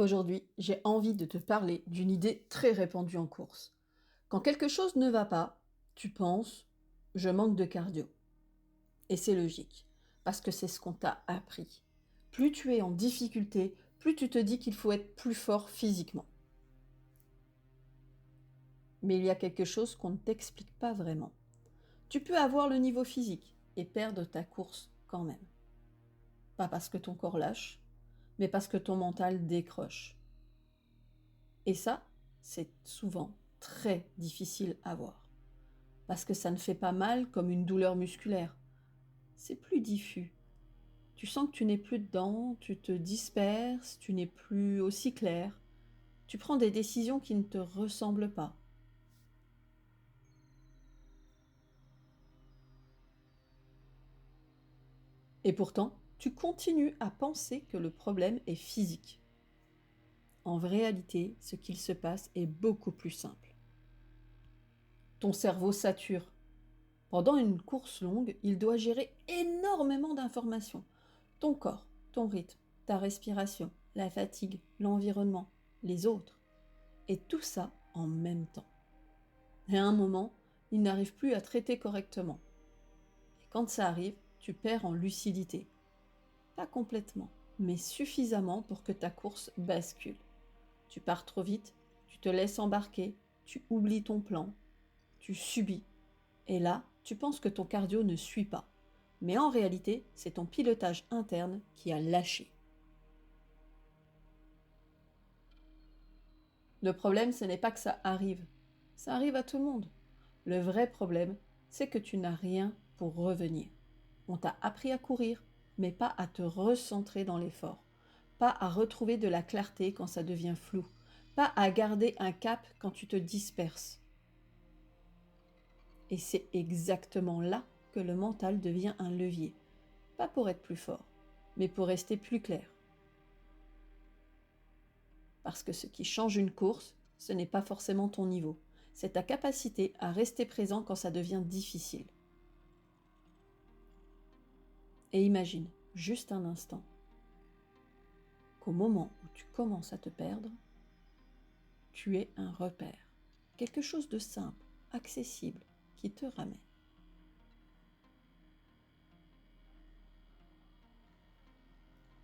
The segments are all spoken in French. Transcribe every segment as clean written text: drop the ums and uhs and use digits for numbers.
Aujourd'hui, j'ai envie de te parler d'une idée très répandue en course. Quand quelque chose ne va pas, tu penses je manque de cardio. Et c'est logique, parce que c'est ce qu'on t'a appris. Plus tu es en difficulté, plus tu te dis qu'il faut être plus fort physiquement. Mais il y a quelque chose qu'on ne t'explique pas vraiment. Tu peux avoir le niveau physique et perdre ta course quand même. Pas parce que ton corps lâche, mais parce que ton mental décroche. Et ça, c'est souvent très difficile à voir. Parce que ça ne fait pas mal comme une douleur musculaire. C'est plus diffus. Tu sens que tu n'es plus dedans, tu te disperses, tu n'es plus aussi clair. Tu prends des décisions qui ne te ressemblent pas. Et pourtant, tu continues à penser que le problème est physique. En réalité, ce qu'il se passe est beaucoup plus simple. Ton cerveau sature. Pendant une course longue, il doit gérer énormément d'informations. Ton corps, ton rythme, ta respiration, la fatigue, l'environnement, les autres. Et tout ça en même temps. Et à un moment, il n'arrive plus à traiter correctement. Et quand ça arrive, tu perds en lucidité. Pas complètement, mais suffisamment pour que ta course bascule. Tu pars trop vite, tu te laisses embarquer, tu oublies ton plan, tu subis. Et là, tu penses que ton cardio ne suit pas. Mais en réalité, c'est ton pilotage interne qui a lâché. Le problème, ce n'est pas que ça arrive. Ça arrive à tout le monde. Le vrai problème, c'est que tu n'as rien pour revenir. On t'a appris à courir, mais pas à te recentrer dans l'effort. Pas à retrouver de la clarté quand ça devient flou. Pas à garder un cap quand tu te disperses. Et c'est exactement là que le mental devient un levier. Pas pour être plus fort, mais pour rester plus clair. Parce que ce qui change une course, ce n'est pas forcément ton niveau. C'est ta capacité à rester présent quand ça devient difficile. Et imagine, juste un instant, qu'au moment où tu commences à te perdre, tu es un repère. Quelque chose de simple, accessible, qui te ramène.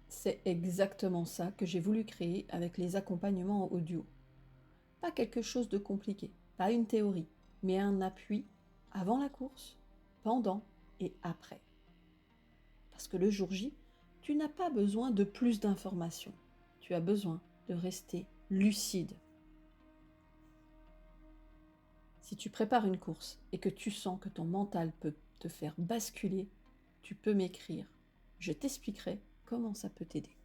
C'est exactement ça que j'ai voulu créer avec les accompagnements audio. Pas quelque chose de compliqué, pas une théorie, mais un appui avant la course, pendant et après. Parce que le jour J, tu n'as pas besoin de plus d'informations. Tu as besoin de rester lucide. Si tu prépares une course et que tu sens que ton mental peut te faire basculer, tu peux m'écrire. Je t'expliquerai comment ça peut t'aider.